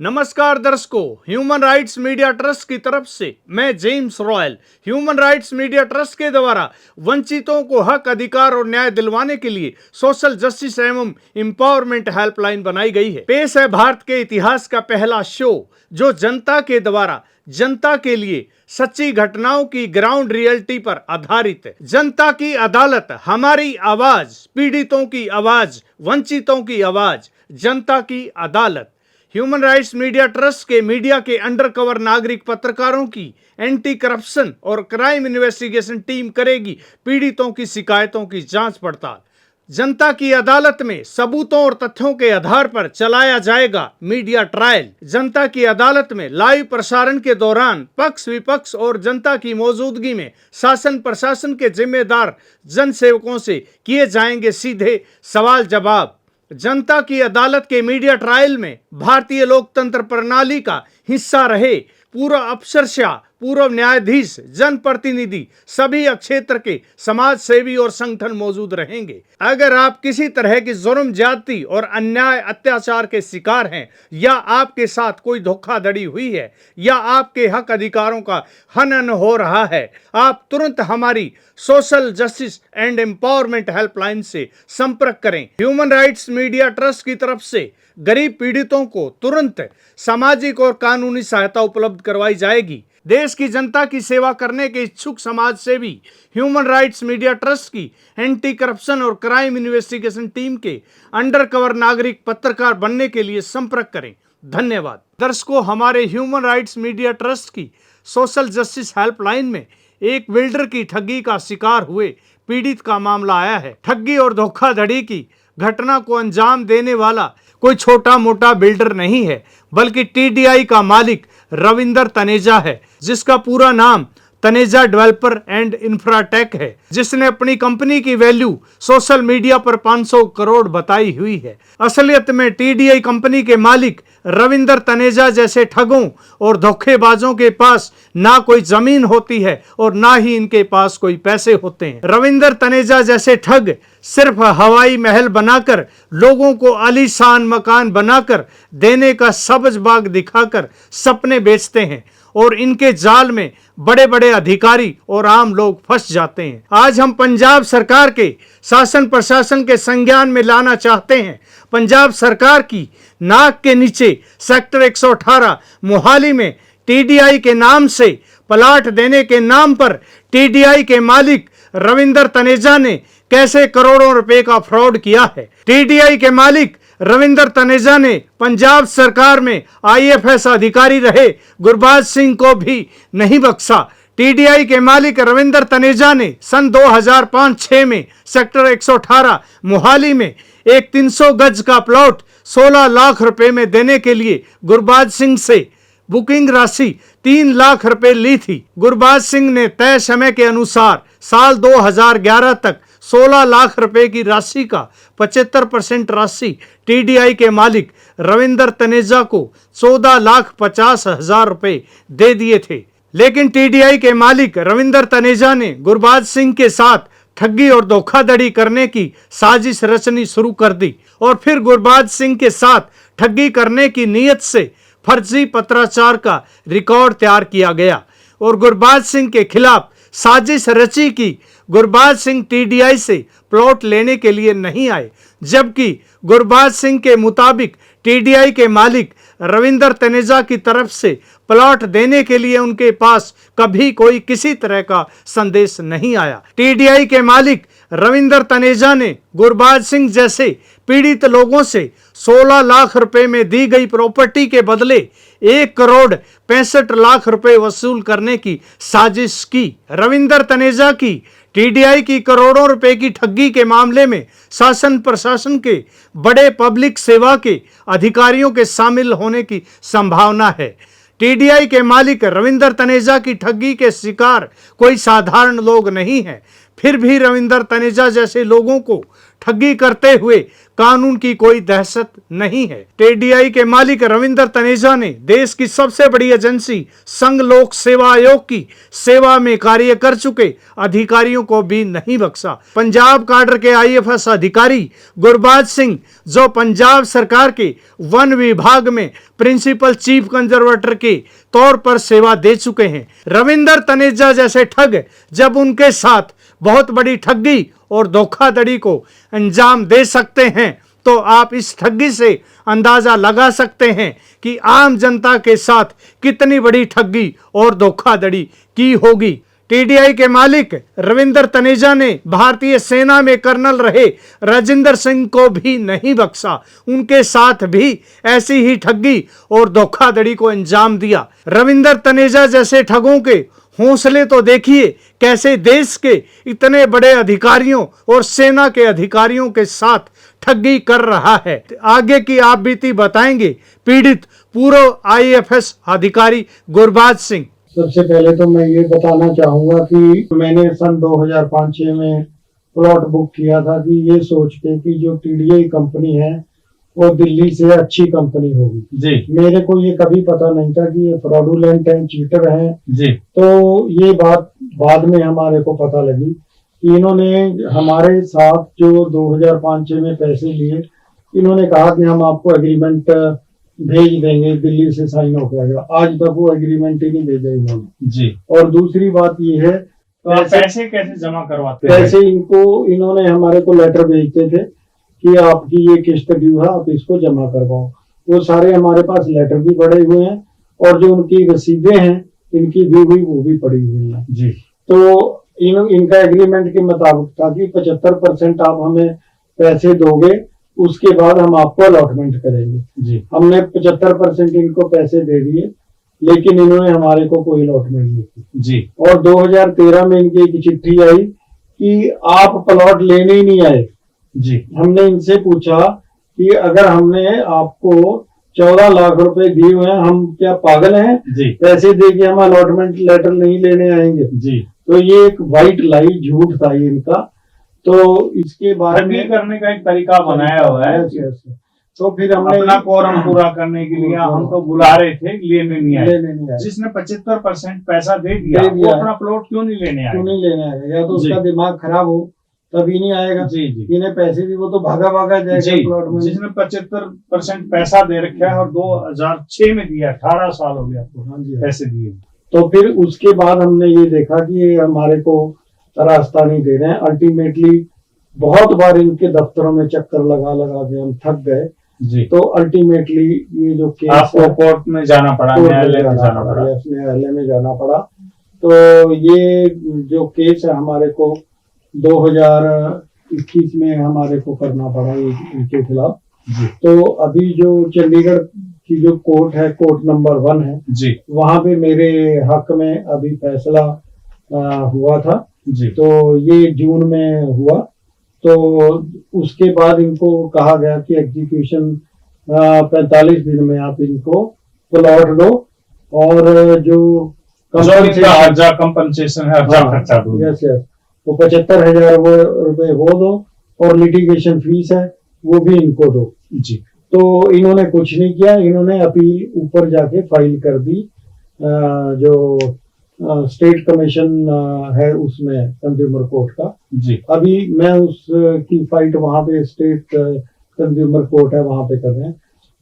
नमस्कार दर्शकों, human rights media trust की तरफ से मैं James royal. Human rights media trust के द्वारा वंचितों को हक, अधिकार और न्याय दिलवाने के लिए सोशल जस्टिस एवं एम्पावरमेंट हेल्पलाइन बनाई गई है। पेश है भारत के इतिहास का पहला शो जो जनता के द्वारा जनता के लिए सच्ची घटनाओं की ग्राउंड रियलिटी पर आधारित है। जनता की अदालत, हमारी आवाज, पीड़ितों की आवाज, वंचितों की आवाज, जनता की अदालत। ह्यूमन राइट्स मीडिया ट्रस्ट के मीडिया के अंडरकवर नागरिक पत्रकारों की एंटी करप्शन और क्राइम इन्वेस्टिगेशन टीम करेगी पीड़ितों की शिकायतों की जांच पड़ताल। जनता की अदालत में सबूतों और तथ्यों के आधार पर चलाया जाएगा मीडिया ट्रायल। जनता की अदालत में लाइव प्रसारण के दौरान पक्ष विपक्ष और जनता की मौजूदगी में शासन प्रशासन के जिम्मेदार जन सेवकों से किए जाएंगे सीधे सवाल जवाब। जनता की अदालत के मीडिया ट्रायल में भारतीय लोकतंत्र प्रणाली का हिस्सा रहे पूर्व अफसरशाह, पूर्व न्यायाधीश, जनप्रतिनिधि, सभी क्षेत्र के समाज सेवी और संगठन मौजूद रहेंगे। अगर आप किसी तरह की जुर्म, ज्यादती और अन्याय, अत्याचार के शिकार हैं या आपके साथ कोई धोखाधड़ी हुई है या आपके हक अधिकारों का हनन हो रहा है, आप तुरंत हमारी social justice and empowerment helpline से संपर्क करें। ह्यूमन राइट्स मीडिया ट्रस्ट की तरफ से गरीब पीड़ितों को तुरंत सामाजिक और कानूनी सहायता उपलब्ध करवाई जाएगी। देश की जनता की सेवा करने के इच्छुक समाज सेवी ह्यूमन राइट्स मीडिया ट्रस्ट की एंटी करप्शन और क्राइम इन्वेस्टिगेशन टीम के अंडरकवर नागरिक पत्रकार बनने के लिए संपर्क करें। धन्यवाद। दर्शकों, हमारे ह्यूमन राइट्स मीडिया ट्रस्ट की सोशल जस्टिस हेल्पलाइन में एक बिल्डर की ठगी का शिकार हुए पीड़ित का मामला आया है। ठगी और धोखाधड़ी की घटना को अंजाम देने वाला कोई छोटा मोटा बिल्डर नहीं है, बल्कि टीडीआई का मालिक रविंदर तनेजा है, जिसका पूरा नाम तनेजा डेवलपर एंड इंफ्राटेक है, जिसने अपनी कंपनी की वैल्यू सोशल मीडिया पर 500 करोड़ बताई हुई है। असलियत में टीडीआई कंपनी के मालिक रविंदर तनेजा जैसे ठगों और धोखेबाजों के पास ना कोई जमीन होती है और ना ही इनके पास कोई पैसे होते हैं। रविंदर तनेजा जैसे ठग सिर्फ हवाई महल बनाकर, लोगों को आलीशान मकान बनाकर देने का सब्ज बाग दिखाकर सपने बेचते हैं और इनके जाल में बड़े बड़े अधिकारी और आम लोग फंस जाते हैं। आज हम पंजाब सरकार के शासन प्रशासन के संज्ञान में लाना चाहते हैं। पंजाब सरकार की नाक के नीचे सेक्टर 118 मोहाली में टीडीआई के नाम से प्लाट देने के नाम पर टीडीआई के मालिक रविंदर तनेजा ने कैसे करोड़ों रुपए का फ्रॉड किया है। टीडीआई के मालिक रविंदर तनेजा ने पंजाब सरकार में आईएफएस अधिकारी रहे गुरबाज सिंह को भी नहीं बख्शा। टीडीआई के मालिक रविंदर तनेजा ने सन 2005-06 में सेक्टर 118 मोहाली में एक 300 गज का प्लॉट 16 लाख रुपए में देने के लिए गुरबाज सिंह से बुकिंग राशि 3 लाख रुपए ली थी। गुरबाज सिंह ने तय समय के अनुसार साल 2011 तक 16 लाख रुपए की राशि का 75% राशि टीडीआई के मालिक रविंदर तनेजा को 14,50,000 रुपए दे दिए थे। लेकिन टीडीआई के मालिक रविंदर तनेजा ने गुरबाज सिंह के साथ ठगी और धोखाधड़ी करने की साजिश रचनी शुरू कर दी और फिर गुरबाज सिंह के साथ ठगी करने की नीयत से फर्जी पत्राचार का रिकॉर्ड तैयार किया गया और गुरबाज सिंह के खिलाफ साजिश रची की। गुरबाज सिंह टीडीआई से प्लॉट लेने के लिए नहीं आए, जबकि गुरबाज सिंह के मुताबिक टीडीआई के मालिक रविंदर तनेजा की तरफ से प्लॉट देने के लिए उनके पास कभी कोई किसी तरह का संदेश नहीं आया। टीडीआई के मालिक रविंदर तनेजा ने गुरबाज सिंह जैसे पीड़ित लोगों से 16 लाख रुपए में दी गई प्रॉपर्टी के बदले 1 करोड़ 65 लाख रुपए वसूल करने की साजिश की। रविंदर तनेजा की टीडीआई की करोड़ों रुपए की ठगी के मामले में शासन प्रशासन के बड़े पब्लिक सेवा के अधिकारियों के शामिल होने की संभावना है। टीडीआई के मालिक रविंदर तनेजा की ठगी के शिकार कोई साधारण लोग नहीं है। फिर भी रविंदर तनेजा जैसे लोगों को ठगी करते हुए कानून की कोई दहशत नहीं है। टीडीआई के मालिक रविंदर तनेजा ने देश की सबसे बड़ी एजेंसी संघ लोक सेवा आयोग की सेवा में कार्य कर चुके अधिकारियों को भी नहीं बख्शा। पंजाब काडर के आईएफएस अधिकारी गुरबाज सिंह, जो पंजाब सरकार के वन विभाग में प्रिंसिपल चीफ कंजर्वेटर के तौर पर सेवा दे चुके हैं। रविंदर तनेजा जैसे ठग जब उनके साथ बहुत बड़ी ठगी और धोखाधड़ी को अंजाम दे सकते हैं तो आप इस ठगी से अंदाजा लगा सकते हैं कि आम जनता के साथ कितनी बड़ी ठगी और धोखाधड़ी की होगी। टीडीआई के मालिक रविंदर तनेजा ने भारतीय सेना में कर्नल रहे राजेंद्र सिंह को भी नहीं बख्शा। उनके साथ भी ऐसी ही ठगी और धोखाधड़ी को अंजाम दिया। रविंदर तनेजा जैसे ठगों के हौसले तो देखिए, कैसे देश के इतने बड़े अधिकारियों और सेना के अधिकारियों के साथ ठगी कर रहा है। आगे की आप बीती बताएंगे पीड़ित पूर्व आईएफएस अधिकारी गुरबाज सिंह। सबसे पहले तो मैं ये बताना चाहूंगा कि मैंने सन 2005-6 में प्लॉट बुक किया था कि ये सोच के कि जो टीडीआई कंपनी है वो दिल्ली से अच्छी कंपनी होगी जी। मेरे को ये कभी पता नहीं था कि ये फ्रॉडुलेंट है, चीटर है जी। तो ये बात बाद में हमारे को पता लगी कि इन्होंने हमारे साथ जो 2005-6 में पैसे लिए, इन्होंने कहा कि हम आपको एग्रीमेंट भेज देंगे, दिल्ली से साइन हो गया। आज तक वो एग्रीमेंट ही नहीं भेजा इन्होंने जी। और दूसरी बात ये है, तो पैसे कैसे जमा करवाते हैं? पैसे इन्होंने हमारे को लेटर भेजते थे कि आपकी ये किस्त ड्यू है, आप इसको जमा करवाओ। वो सारे हमारे पास लेटर भी पड़े हुए हैं और जो उनकी रसीदें हैं इनकी दी हुई वो भी पड़ी हुई हैं जी। तो इनका एग्रीमेंट के मुताबिक था कि 75% आप हमें पैसे दोगे, उसके बाद हम आपको अलॉटमेंट करेंगे जी। हमने 75% इनको पैसे दे दिए, लेकिन इन्होंने हमारे को कोई अलॉटमेंट नहीं की जी। और 2013 में इनकी एक चिट्ठी आई कि आप प्लॉट लेने ही नहीं आए जी। हमने इनसे पूछा कि अगर हमने आपको 14 लाख रुपए दिए हुए हैं, हम क्या पागल हैं जी? पैसे दे के हम अलॉटमेंट लेटर नहीं लेने आएंगे जी। तो ये एक वाइट लाई, झूठ था ये इनका। तो इसके बारे में करने का एक तरीका बनाया हुआ है। तो फिर हमने अपना कोरम पूरा करने के लिए हम तो बुला रहे थे, लेने नहीं आए। जिसने 75% पैसा दे दिया वो अपना प्लॉट क्यों नहीं लेने आएगा? या तो उसका दिमाग खराब हो तभी नहीं आएगा जी जी। इन्हें पैसे भी वो तो भागा जाएगा प्लॉट में। जिसने 75% पैसा दे रखा है और 2006 में दिया, 18 साल हो गया आपको हाँ जी पैसे दिए। तो फिर उसके बाद हमने ये देखा कि ये हमारे को रास्ता नहीं दे रहे हैं। अल्टीमेटली बहुत बार इनके दफ्तरों में चक्कर लगा के हम थक गए जी। तो अल्टीमेटली ये जो केस आपको कोर्ट में जाना पड़ा, न्यायालय में जाना पड़ा। तो ये जो केस है हमारे को 2021 में हमारे को करना पड़ा इनके खिलाफ जी। तो अभी जो चंडीगढ़ की जो कोर्ट है, कोर्ट नंबर 1 है जी, वहां पे मेरे हक में अभी फैसला हुआ था जी। तो ये जून में हुआ। तो उसके बाद इनको कहा गया कि एग्जीक्यूशन 45 दिन में आप इनको प्लॉट दो और जो कंपनसेशन है खर्चा दो, यस वो 75,000 रुपए वो दो और लिटिगेशन फीस है वो भी इनको दो जी। तो इन्होंने कुछ नहीं किया, इन्होंने अपील ऊपर जाके फाइल कर दी जो स्टेट कमीशन है उसमें कंज्यूमर कोर्ट का जी। अभी मैं उसकी फाइट वहां पे स्टेट कंज्यूमर कोर्ट है वहां पे कर रहे हैं।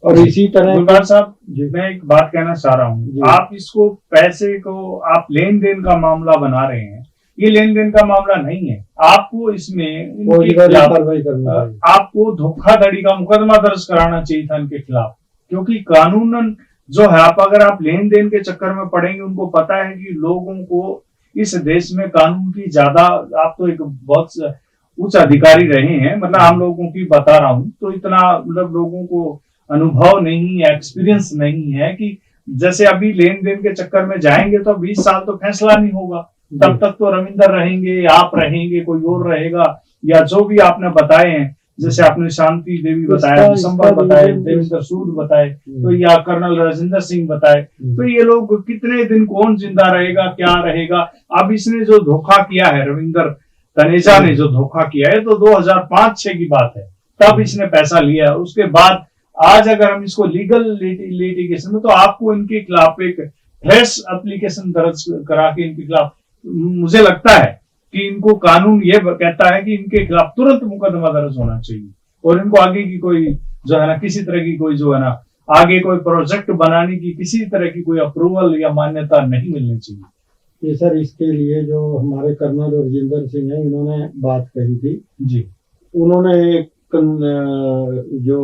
और इसी तरह साहब मैं एक बात कहना चाह रहा हूँ, आप इसको पैसे को आप लेन देन का मामला बना रहे हैं, ये लेन देन का मामला नहीं है। आपको इसमें कार्रवाई करना, आपको धोखाधड़ी का मुकदमा दर्ज कराना चाहिए था इनके खिलाफ, क्योंकि कानूनन जो है अगर आप लेन देन के चक्कर में पड़ेंगे, उनको पता है कि लोगों को इस देश में कानून की ज्यादा, आप तो एक बहुत उच्च अधिकारी रहे हैं, मतलब हम लोगों की बता रहा हूँ, तो इतना मतलब लोगों को अनुभव नहीं है, एक्सपीरियंस नहीं है कि जैसे अभी लेन देन के चक्कर में जाएंगे तो 20 साल तो फैसला नहीं होगा, तब तक तो रविंदर रहेंगे, आप रहेंगे, कोई और रहेगा, या जो भी आपने बताए हैं, जैसे आपने शांति देवी बताया, दिसंबर बताए, देवेंद्र सूद बताए, तो या कर्नल राजेंद्र सिंह बताए, तो ये लोग कितने दिन कौन जिंदा रहेगा, क्या रहेगा। अब इसने जो धोखा किया है रविंदर तनेजा ने जो धोखा किया है, तो 2005-6 की बात है, तब इसने पैसा लिया। उसके बाद आज अगर हम इसको लीगल लिटिगेशन में, तो आपको इनके खिलाफ एक फ्रेश एप्लीकेशन दर्ज करा के इनके खिलाफ, मुझे लगता है कि इनको कानून ये कहता है कि इनके खिलाफ तुरंत मुकदमा दर्ज होना चाहिए, और इनको आगे की कोई जो है ना, किसी तरह की कोई जो है ना, आगे कोई प्रोजेक्ट बनाने की किसी तरह की कोई अप्रूवल या मान्यता नहीं मिलनी चाहिए। ये सर, इसके लिए जो हमारे कर्नल राजेंद्र सिंह है, इन्होंने बात कही थी जी। उन्होंने एक जो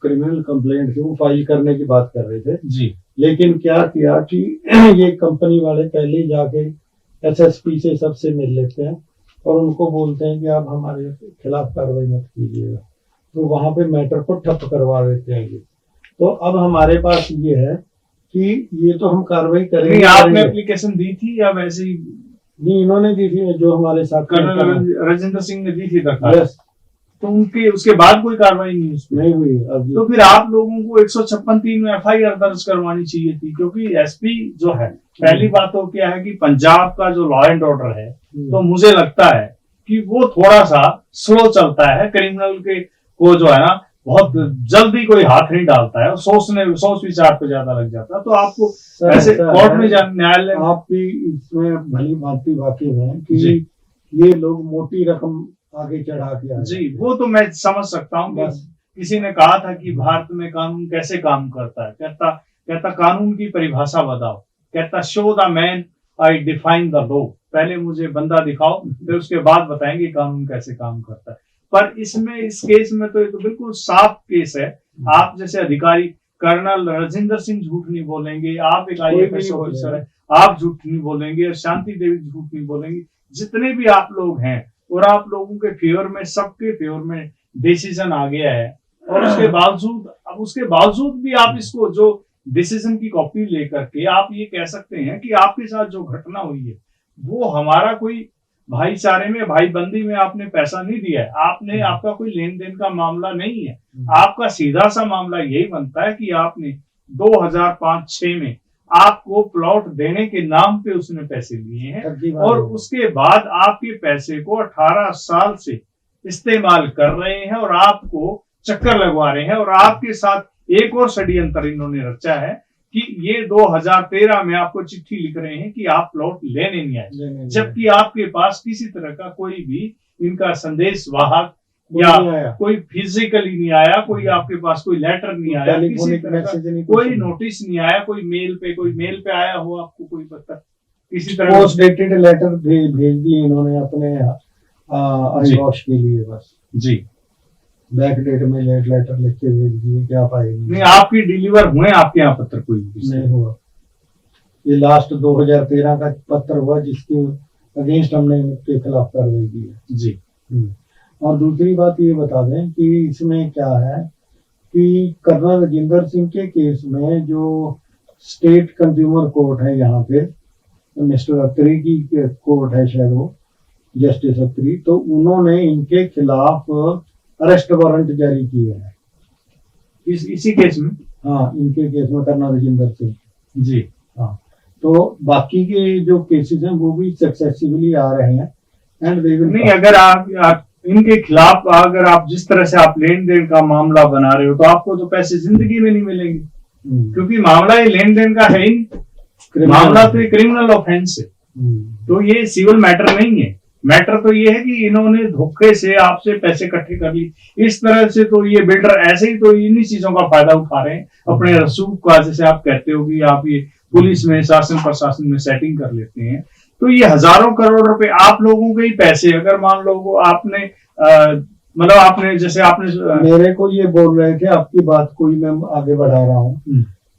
क्रिमिनल कंप्लेंट थी वो फाइल करने की बात कर रहे थे जी। लेकिन क्या किया कि ये कंपनी वाले पहले ही जाके एसएसपी से सबसे मिल लेते हैं और उनको बोलते हैं कि आप हमारे खिलाफ कार्रवाई मत कीजिएगा, तो वहां पे मैटर को ठप करवा देते हैं ये। तो अब हमारे पास ये है कि ये तो हम कार्रवाई करेंगे। आपने एप्लीकेशन दी थी या वैसे ही? नहीं, इन्होंने दी थी, जो हमारे साथ कर्नल राजेंद्र सिंह ने दी थी दरखास्त। यस। तो उनके उसके बाद कोई कार्रवाई नहीं उसमें नहीं हुई। अब तो फिर आप लोगों को 156(3) में एफआईआर दर्ज करवानी चाहिए थी, क्योंकि एसपी जो है, पहली बात तो क्या है कि पंजाब का जो लॉ एंड ऑर्डर है, तो मुझे लगता है कि वो थोड़ा सा स्लो चलता है। क्रिमिनल के को जो है ना, बहुत जल्दी कोई हाथ नहीं डालता है, सोच विचार पे ज्यादा लग जाता है। तो आपको ऐसे कोर्ट में न्यायालय, आप भी इसमें भली भांति वाकिफ हैं कि ये लोग मोटी रकम आगे चढ़ा के जी, वो तो मैं समझ सकता हूँ। किसी ने कहा था कि भारत में कानून कैसे काम करता है, कहता कानून की परिभाषा बताओ, कहता show the man I define the law, पहले मुझे बंदा दिखाओ, फिर उसके बाद बताएंगे कानून कैसे काम करता है। पर इसमें, इस केस में तो ये तो बिल्कुल साफ केस है। आप जैसे अधिकारी, कर्नल राजेंद्र सिंह झूठ नहीं बोलेंगे, आप एक आईएएस ऑफिसर है, आप झूठ नहीं बोलेंगे, और शांति देवी झूठ नहीं बोलेंगी, जितने भी आप लोग हैं, और आप लोगों के फेवर में, सबके फेवर में डिसीजन आ गया है। और उसके बावजूद भी आप इसको, जो डिसीजन की कॉपी लेकर के आप ये कह सकते हैं कि आपके साथ जो घटना हुई है वो हमारा कोई भाईचारे में, भाईबंदी में आपने पैसा नहीं दिया है, आपने, आपका कोई लेन देन का मामला नहीं है। आपका सीधा सा मामला यही बनता है कि आपने 2005-6 में आपको प्लॉट देने के नाम पे उसने पैसे लिए हैं, और उसके बाद आपके पैसे को 18 साल से इस्तेमाल कर रहे हैं, और आपको चक्कर लगवा रहे हैं। और आपके साथ एक और षड्यंत्र इन्होंने रचा है कि ये 2013 में आपको चिट्ठी लिख रहे हैं कि आप प्लॉट लेने नहीं आए, जबकि आपके पास किसी तरह का कोई भी इनका संदेश वाहक या कोई फिजिकली नहीं आया, कोई आपके पास कोई लेटर नहीं आया, किसी तरह का कोई नोटिस नहीं आया, कोई मेल पे आया हो आपको कोई पता, किसी तरह पोस्ट डेटेड लेटर भेज दिए इन्होंने अपने अभिभाषक के लिए, बस जी, बैक डेट में लेटर लिख के भेज दिए कि आप आए नहीं। आपकी डिलीवर हुए आपके यहाँ पत्र? कोई नहीं हुआ। ये लास्ट 2013 का पत्र हुआ जिसके अगेंस्ट हमने इनके खिलाफ कार्रवाई की है जी। और दूसरी बात ये बता दें कि इसमें क्या है कि कर्नल राजेंद्र सिंह के केस में जो स्टेट कंज्यूमर कोर्ट है, यहाँ पे मिस्टर अत्री की कोर्ट है, शायद वो जस्टिस अत्री, तो उन्होंने इनके खिलाफ अरेस्ट वारंट जारी किए हैं इसी केस में। हाँ, इनके केस में कर्नल राजेंद्र सिंह जी। हाँ, तो बाकी के जो केसेस हैं वो भी सक्सेसफुली आ रहे हैं एंड दे विल। नहीं, अगर आप इनके खिलाफ, अगर आप जिस तरह से आप लेन देन का मामला बना रहे हो, तो आपको तो पैसे जिंदगी में नहीं मिलेंगे, क्योंकि मामला ये लेन देन का है ही, मामला तो ये क्रिमिनल ऑफेंस है, तो ये सिविल मैटर नहीं है। मैटर तो ये है कि इन्होंने धोखे से आपसे पैसे इकट्ठे कर लिए इस तरह से, तो ये बिल्डर ऐसे ही तो इन्हीं चीजों का फायदा उठा रहे हैं अपने रसूख का, जैसे आप कहते हो कि आप ये पुलिस में, शासन प्रशासन में सेटिंग कर लेते हैं। तो ये हजारों करोड़ रुपए आप लोगों के ही पैसे, अगर मान लो आपने मतलब आपने, जैसे आपने मेरे को ये बोल रहे थे, आपकी बात को ही मैं आगे बढ़ा रहा हूँ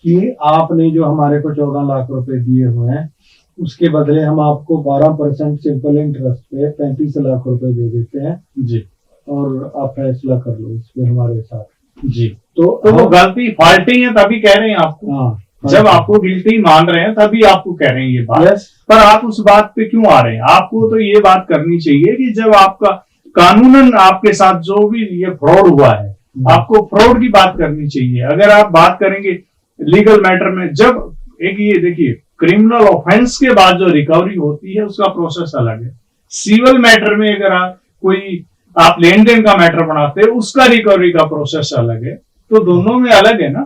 कि आपने जो हमारे को 14 लाख रुपए दिए हुए हैं, उसके बदले हम आपको 12% सिंपल इंटरेस्ट पे 35 लाख रुपए दे देते हैं जी, और आप फैसला कर लो इस पे हमारे साथ जी। तो वो गलती फाल्टी है, तभी कह रहे हैं आपको। हाँ, जब आपको गिल्टी मान रहे हैं तभी आपको कह रहे हैं ये बात। yes. पर आप उस बात पे क्यों आ रहे हैं? आपको तो ये बात करनी चाहिए कि जब आपका कानूनन आपके साथ जो भी ये फ्रॉड हुआ है, आपको फ्रॉड की बात करनी चाहिए। अगर आप बात करेंगे लीगल मैटर में, जब एक ये देखिए, क्रिमिनल ऑफेंस के बाद जो रिकवरी होती है उसका प्रोसेस अलग है, सिविल मैटर में अगर कोई आप लेन देन का मैटर बनाते हैं, उसका रिकवरी का प्रोसेस अलग है, तो दोनों में अलग है ना,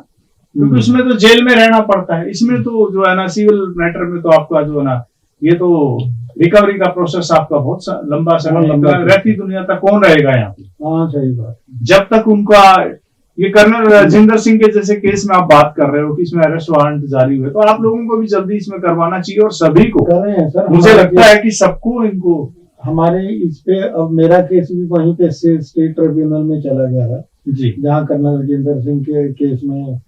क्योंकि उसमें तो जेल में रहना पड़ता है। इसमें तो जो है ना सिविल मैटर में तो आपका जो है ना ये तो रिकवरी का प्रोसेस आपका बहुत लंबा समय रहती दुनिया तक कौन रहेगा यहाँ पे। हाँ सही बात। जब तक उनका ये कर्नल राजेंद्र सिंह के जैसे केस में आप बात कर रहे हो कि इसमें अरेस्ट वारंट जारी हुए, तो आप लोगों को भी जल्दी इसमें करवाना चाहिए और सभी को कर रहे हैं सर। मुझे लगता है कि सबको इनको हमारे इस पे अब मेरा केस भी वहीं पे स्टेट ट्रिब्यूनल में चला गया है जी जहाँ कर्नल राजेंद्र सिंह के केस में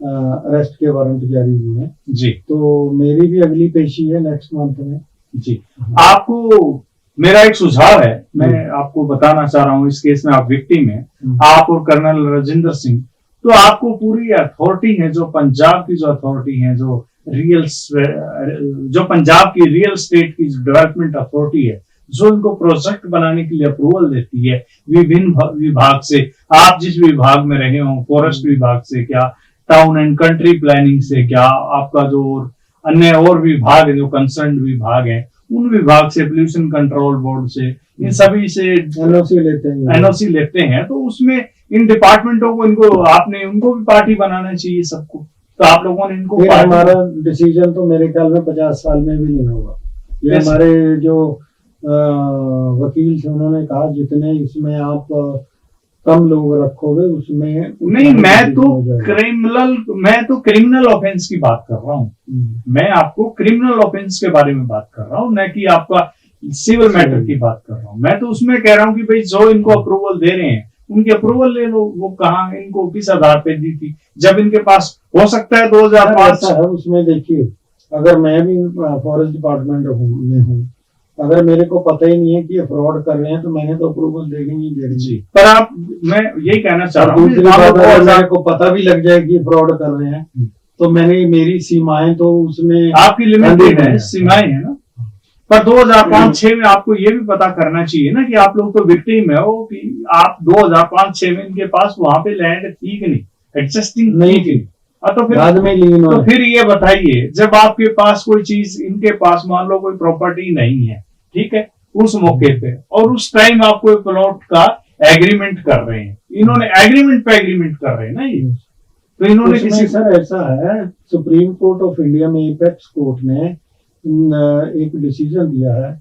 अरेस्ट के वारंट जारी हुए हैं जी। तो मेरी भी अगली पेशी है नेक्स्ट मंथ में जी। आपको मेरा एक सुझाव है, मैं आपको बताना चाह रहा हूँ, इस केस में आप विक्टिम हैं, आप और कर्नल राजेंद्र सिंह, तो आपको पूरी अथॉरिटी है जो पंजाब की जो अथॉरिटी है जो पंजाब की रियल स्टेट की डेवलपमेंट अथॉरिटी है, जो इनको प्रोजेक्ट बनाने के लिए अप्रूवल देती है विभिन्न विभाग से, आप जिस विभाग में रहे हो, फॉरेस्ट विभाग से क्या, टाउन एंड कंट्री प्लानिंग से क्या, आपका जो अन्य और विभाग है जो कंसर्न विभाग है, उन विभाग से, पोल्यूशन कंट्रोल बोर्ड से, इन सभी से एनओसी लेते हैं, तो उसमें इन डिपार्टमेंटों को इनको आपने उनको भी पार्टी बनाना चाहिए सबको, तो आप लोगों ने इनको हमारा डिसीजन तो मेरे ख्याल में 50 साल में भी नहीं होगा। ये हमारे जो वकील थे उन्होंने कहा जितने इसमें आप कम लोग रखोगे उसमें नहीं, मैं तो क्रिमिनल ऑफेंस की बात कर रहा हूँ, मैं आपको क्रिमिनल ऑफेंस के बारे में बात कर रहा हूँ, न कि आपका सिविल मैटर की बात कर रहा हूँ। मैं तो उसमें कह रहा हूँ कि भाई जो इनको अप्रूवल दे रहे हैं उनकी अप्रूवल ले लो, वो कहाँ इनको किस आधार पे दी थी, जब इनके पास हो सकता है 2005 है। उसमें देखिए अगर मैं भी फॉरेस्ट डिपार्टमेंट में हूँ, अगर मेरे को पता ही नहीं है कि ये फ्रॉड कर रहे हैं तो मैंने तो अप्रूवल देनी नहीं देनी जी। पर आप, मैं यही कहना चाह रहा हूँ, दूसरी बात अगर मेरे को पता भी लग जाए कि फ्रॉड कर रहे हैं तो मैंने मेरी सीमाएं तो उसमें आपकी लिमिटेड है, सीमाएं है ना। पर 2005-6 में आपको ये भी पता करना चाहिए ना कि आप लोग तो विक्टिम है वो, कि आप 2005-6 में इनके पास वहां पे लैंड थी कि नहीं, एग्जिस्टिंग नहीं थी, तो फिर बाद में लीन तो फिर ये बताइए, जब आपके पास कोई चीज, इनके पास मान लो कोई प्रॉपर्टी नहीं है, ठीक है, उस मौके पे, और उस टाइम आप कोई प्लॉट का एग्रीमेंट कर रहे हैं, इन्होंने एग्रीमेंट पे एग्रीमेंट कर रहे हैं ना ये, तो इन्होंने किसी सर ऐसा है, सुप्रीम कोर्ट ऑफ इंडिया में एपेक्स कोर्ट ने एक डिसीजन दिया है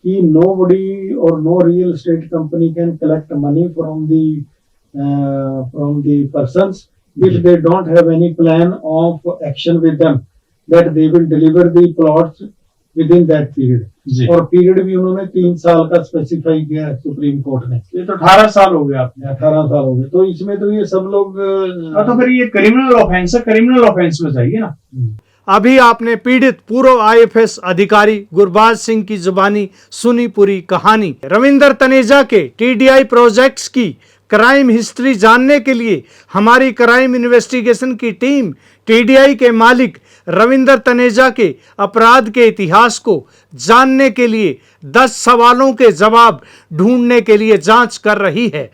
कि नोबडी और no real estate company can collect money from the persons if they don't have any plan of action with them, that they will deliver the plots within that period. और period भी उन्होंने 3 साल का specify किया है Supreme court ने। ये तो 18 साल हो गए, आपने 18 साल हो गए, तो इसमें तो ये सब लोग तो फिर ये क्रिमिनल ऑफेंस है, क्रिमिनल ऑफेंस में जाइए ना। अभी आपने पीड़ित पूर्व आईएफएस अधिकारी गुरबाज सिंह की जुबानी सुनी पूरी कहानी। रविंदर तनेजा के टीडीआई प्रोजेक्ट्स की क्राइम हिस्ट्री जानने के लिए हमारी क्राइम इन्वेस्टिगेशन की टीम टीडीआई के मालिक रविंदर तनेजा के अपराध के इतिहास को जानने के लिए 10 सवालों के जवाब ढूंढने के लिए जांच कर रही है।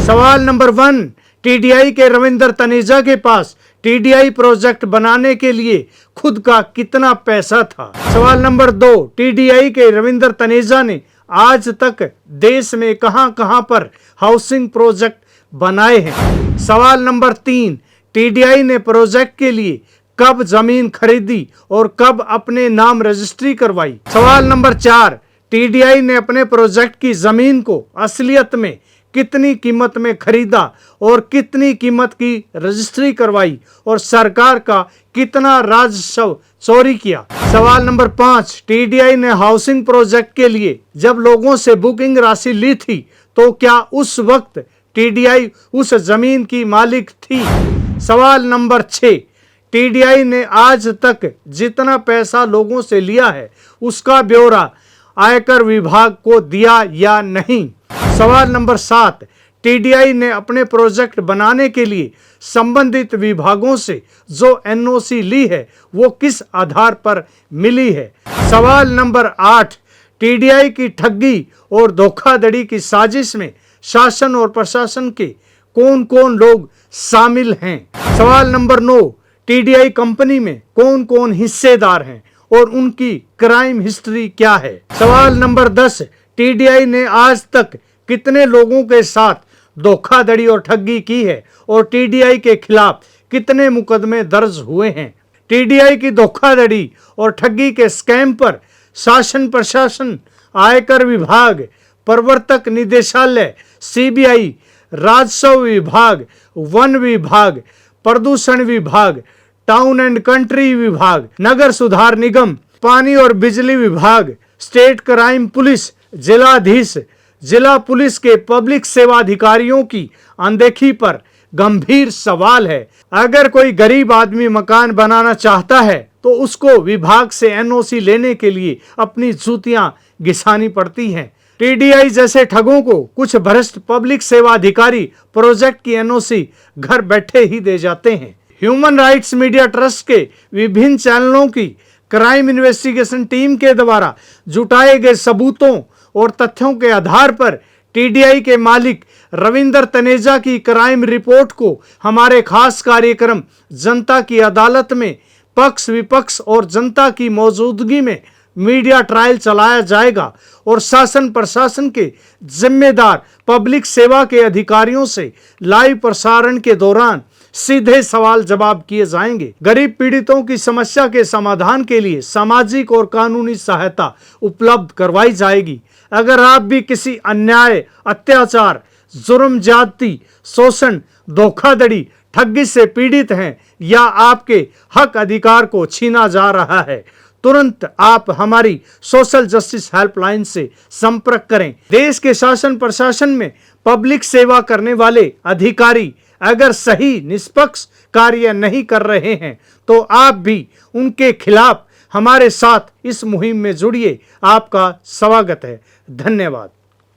सवाल नंबर 1, टीडीआई के रविंदर तनेजा के पास टीडीआई प्रोजेक्ट बनाने के लिए खुद का कितना पैसा था। सवाल नंबर 2, टीडीआई के रविंदर तनेजा ने आज तक देश में कहां-कहां पर हाउसिंग प्रोजेक्ट बनाए हैं। सवाल नंबर 3, टीडीआई ने प्रोजेक्ट के लिए कब जमीन खरीदी और कब अपने नाम रजिस्ट्री करवाई। सवाल नंबर 4, टीडीआई ने अपने प्रोजेक्ट की जमीन को असलियत में कितनी कीमत में खरीदा और कितनी कीमत की रजिस्ट्री करवाई और सरकार का कितना राजस्व चोरी किया। सवाल नंबर 5, टीडीआई ने हाउसिंग प्रोजेक्ट के लिए जब लोगों से बुकिंग राशि ली थी तो क्या उस वक्त टीडीआई उस जमीन की मालिक थी। सवाल नंबर 6, टीडीआई ने आज तक जितना पैसा लोगों से लिया है उसका ब्यौरा आयकर विभाग को दिया या नहीं। सवाल नंबर 7, टीडीआई ने अपने प्रोजेक्ट बनाने के लिए संबंधित विभागों से जो एनओसी ली है वो किस आधार पर मिली है। सवाल नंबर 8, टीडीआई की ठगी और धोखाधड़ी की साजिश में शासन और प्रशासन के कौन कौन लोग शामिल हैं। सवाल नंबर 9, टीडीआई कंपनी में कौन कौन हिस्सेदार हैं और उनकी क्राइम हिस्ट्री क्या है। सवाल नंबर 10, टीडीआई ने आज तक कितने लोगों के साथ धोखाधड़ी और ठगी की है और टीडीआई के खिलाफ कितने मुकदमे दर्ज हुए हैं। टीडीआई की धोखाधड़ी और ठगी के स्कैम पर शासन प्रशासन, आयकर विभाग, प्रवर्तक निदेशालय, सीबीआई, राजस्व विभाग, वन विभाग, प्रदूषण विभाग, टाउन एंड कंट्री विभाग, नगर सुधार निगम, पानी और बिजली विभाग, स्टेट क्राइम पुलिस, जिलाधीश, जिला पुलिस के पब्लिक सेवा अधिकारियों की अनदेखी पर गंभीर सवाल है। अगर कोई गरीब आदमी मकान बनाना चाहता है तो उसको विभाग से एनओसी लेने के लिए अपनी जूतियां घिसानी पड़ती हैं। टीडीआई जैसे ठगों को कुछ भ्रष्ट पब्लिक सेवा अधिकारी प्रोजेक्ट की एनओसी घर बैठे ही दे जाते हैं। ह्यूमन राइट्स मीडिया ट्रस्ट के विभिन्न चैनलों की क्राइम इन्वेस्टिगेशन टीम के द्वारा जुटाए गए सबूतों और तथ्यों के आधार पर टीडीआई के मालिक रविंदर तनेजा की क्राइम रिपोर्ट को हमारे खास कार्यक्रम जनता की अदालत में पक्ष विपक्ष और जनता की मौजूदगी में मीडिया ट्रायल चलाया जाएगा और शासन प्रशासन के जिम्मेदार पब्लिक सेवा के अधिकारियों से लाइव प्रसारण के दौरान सीधे सवाल जवाब किए जाएंगे। गरीब पीड़ितों की समस्या के समाधान के लिए सामाजिक और कानूनी सहायता उपलब्ध करवाई जाएगी। अगर आप भी किसी अन्याय, अत्याचार, जुर्म, ज्यादती, शोषण, धोखाधड़ी, ठगी से पीड़ित हैं या आपके हक अधिकार को छीना जा रहा है, तुरंत आप हमारी सोशल जस्टिस हेल्पलाइन से संपर्क करें। देश के शासन प्रशासन में पब्लिक सेवा करने वाले अधिकारी अगर सही निष्पक्ष कार्य नहीं कर रहे हैं तो आप भी उनके खिलाफ हमारे साथ इस मुहिम में जुड़िए। आपका स्वागत है। धन्यवाद।